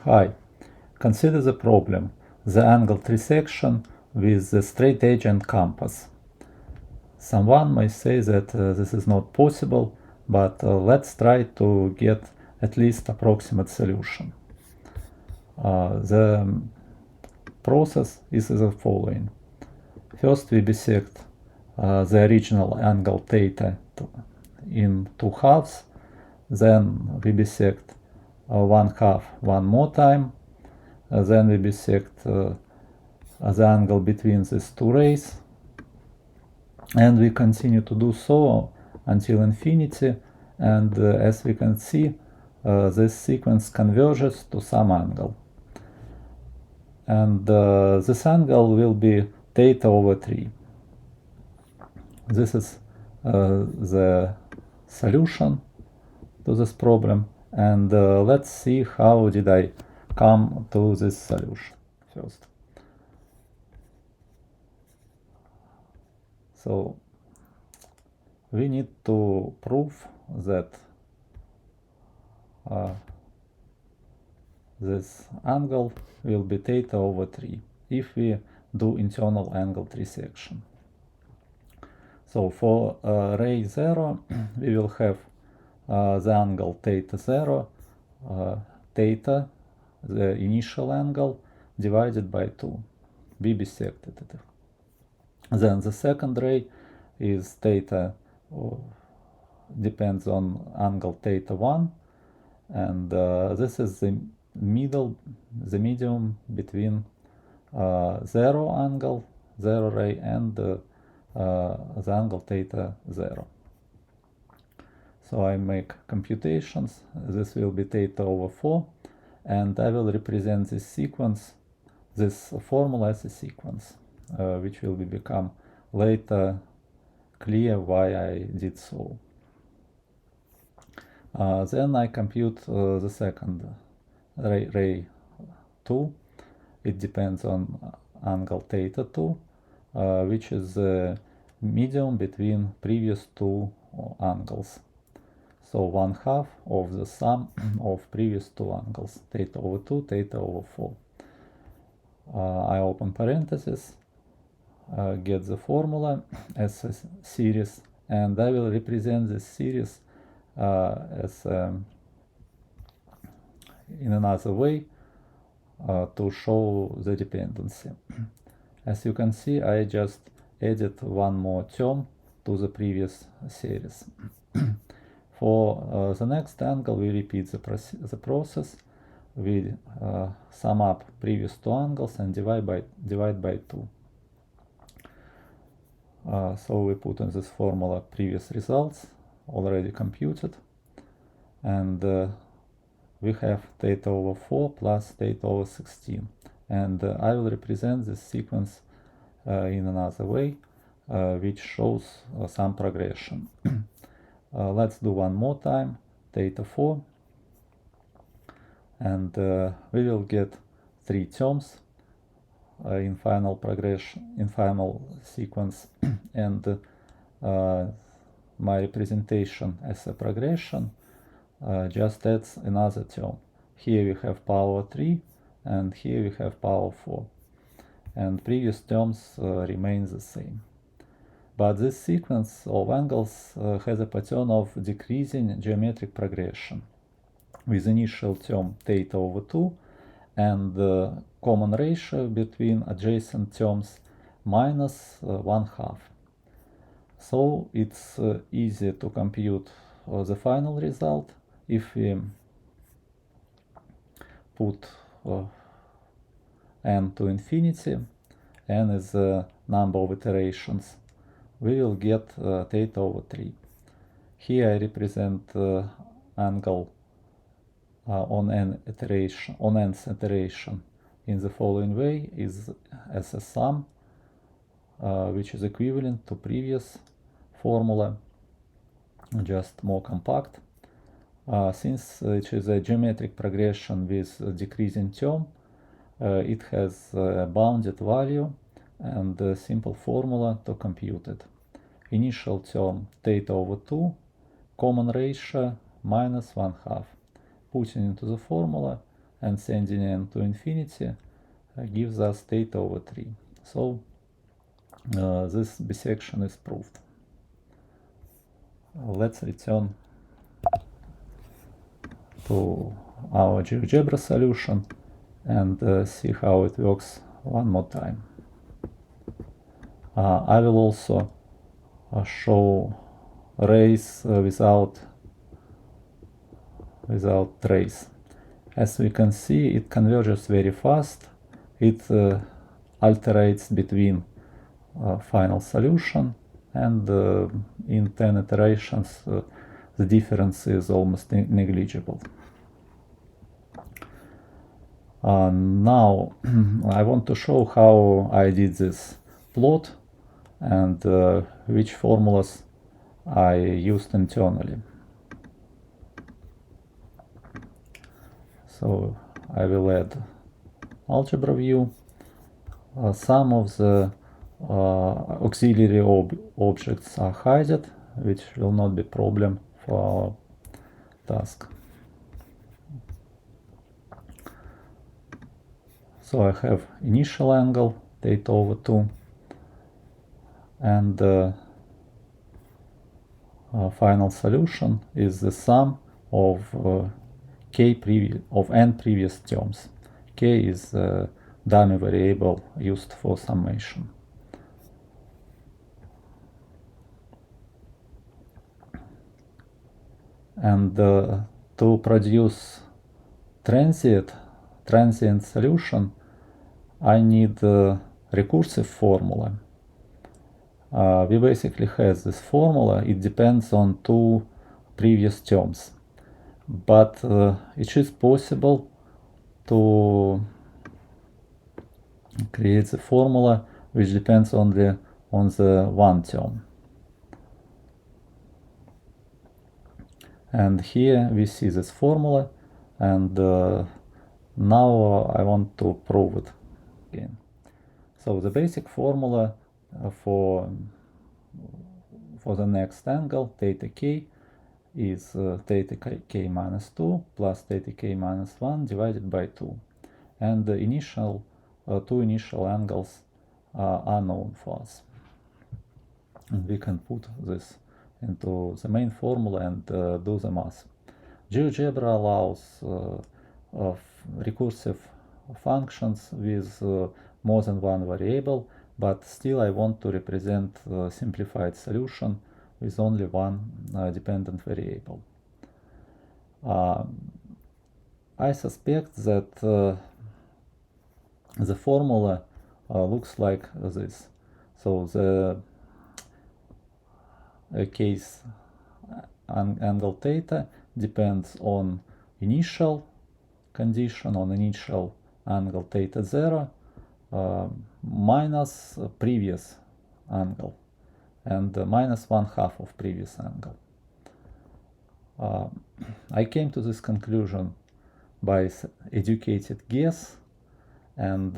Hi, consider the problem, the angle trisection with the straight edge and compass. Someone may say that this is not possible, but let's try to get at least approximate solution. The process is the following. First we bisect the original angle theta in two halves, then we bisect one half one more time, then we bisect the angle between these two rays, and we continue to do so until infinity, and as we can see, this sequence converges to some angle, and this angle will be theta over 3. This is the solution to this problem, and let's see how did I come to this solution first. So we need to prove that this angle will be theta over 3 if we do internal angle trisection. So for ray 0 we will have the angle theta 0, theta, the initial angle, divided by 2. We bisected it. Then the second ray is theta, depends on angle theta 1, and this is the medium between 0 angle, 0 ray, and the angle theta 0. So I make computations. This will be theta over 4, and I will represent this sequence, this formula as a sequence, which will become later clear why I did so. Then I compute the second ray 2. It depends on angle theta 2, which is the medium between previous two angles. So 1/2 of the sum of previous two angles, theta over 2, theta over 4. I open parentheses, get the formula as a series, and I will represent this series as in another way to show the dependency. As you can see, I just added one more term to the previous series. For the next angle, we repeat the process. We sum up previous two angles and divide by 2. So we put in this formula previous results already computed, and we have theta over 4 plus theta over 16, and I will represent this sequence in another way, which shows some progression. Let's do one more time, theta 4, and we will get 3 terms in final progression, in final sequence, and my representation as a progression just adds another term. Here we have power 3, and here we have power 4, and previous terms remain the same. But this sequence of angles has a pattern of decreasing geometric progression, with initial term theta over 2 and the common ratio between adjacent terms minus 1/2. So it's easy to compute the final result if we put n to infinity. N is the number of iterations. We will get theta over 3. Here I represent angle on nth iteration in the following way: is as a sum, which is equivalent to previous formula, just more compact. Since it is a geometric progression with a decreasing term, it has a bounded value and a simple formula to compute it. Initial term theta over 2, common ratio minus 1/2. Putting into the formula, and sending n to infinity gives us theta over 3. So this bisection is proved. Let's return to our GeoGebra solution and see how it works one more time. I will also show rays without trace. As we can see, it converges very fast. It alterates between final solution, and in 10 iterations the difference is almost negligible. Now I want to show how I did this plot and which formulas I used internally. So I will add algebra view. Some of the auxiliary objects are hidden, which will not be problem for our task. So I have initial angle, theta over 2, and final solution is the sum of n previous terms. K is a dummy variable used for summation. And to produce transient solution, I need a recursive formula. We basically have this formula. It depends on two previous terms, but it is possible to create the formula which depends only on the one term. And here we see this formula, and now I want to prove it again. So the basic formula for the next angle, theta k, is theta k minus 2 plus theta k minus 1 divided by 2. And the two initial angles are known for us. And we can put this into the main formula and do the math. GeoGebra allows recursive functions with more than one variable, but still I want to represent a simplified solution with only one dependent variable. I suspect that the formula looks like this. So the case angle theta depends on initial condition, on initial angle theta 0 minus previous angle, and minus 1/2 of previous angle. I came to this conclusion by educated guess, and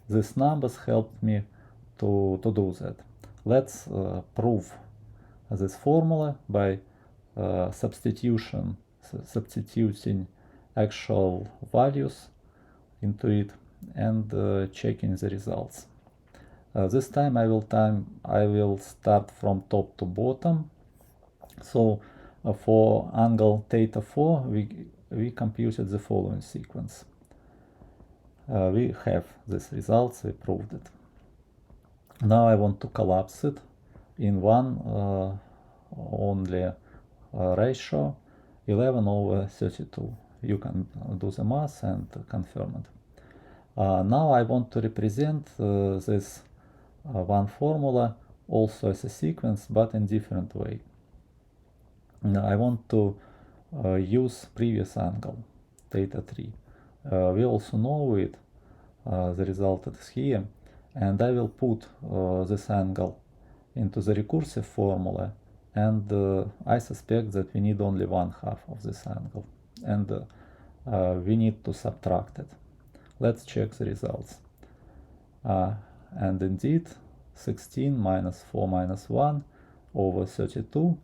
these numbers helped me to do that. Let's prove this formula by substituting actual values into it and checking the results. This time I will start from top to bottom. So for angle theta 4 we computed the following sequence. We have these results, we proved it. Now I want to collapse it in one only ratio, 11/32. You can do the math and confirm it. Now I want to represent this one formula also as a sequence, but in different way. I want to use previous angle, theta 3. We also know it, the result is here, and I will put this angle into the recursive formula, and I suspect that we need only 1/2 of this angle, and we need to subtract it. Let's check the results. And indeed 16 minus 4 minus 1/32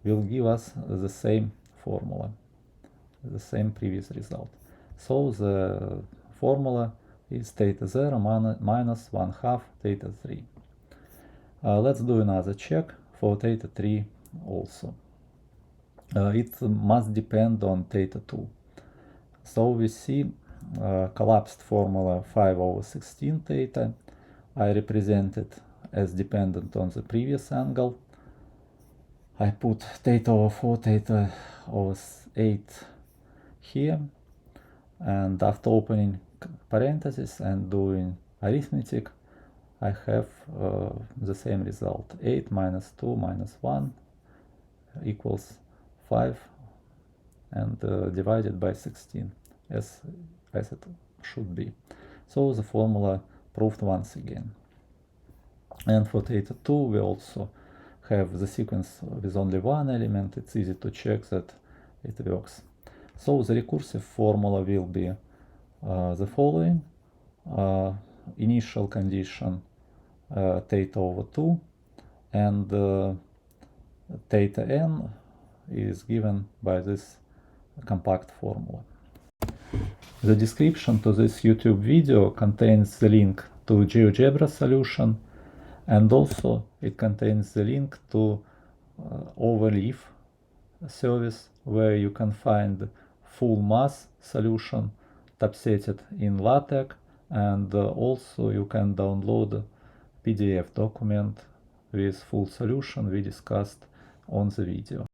will give us the same formula. the same previous result. So the formula is theta 0 minus 1/2 theta 3. Let's do another check for theta 3 also. It must depend on theta 2. So we see collapsed formula 5/16 theta. I represent it as dependent on the previous angle. I put theta/4, theta/8 here, and after opening parentheses and doing arithmetic, I have the same result. 8 minus 2 minus 1 equals 5, and divided by 16, as it should be. So the formula proved once again. And for theta 2 we also have the sequence with only one element. It's easy to check that it works. So the recursive formula will be the following. Initial condition theta/2, and theta n is given by this compact formula. The description to this YouTube video contains the link to GeoGebra solution, and also it contains the link to Overleaf service, where you can find full mass solution typesetted in LaTeX, and also you can download PDF document with full solution we discussed on the video.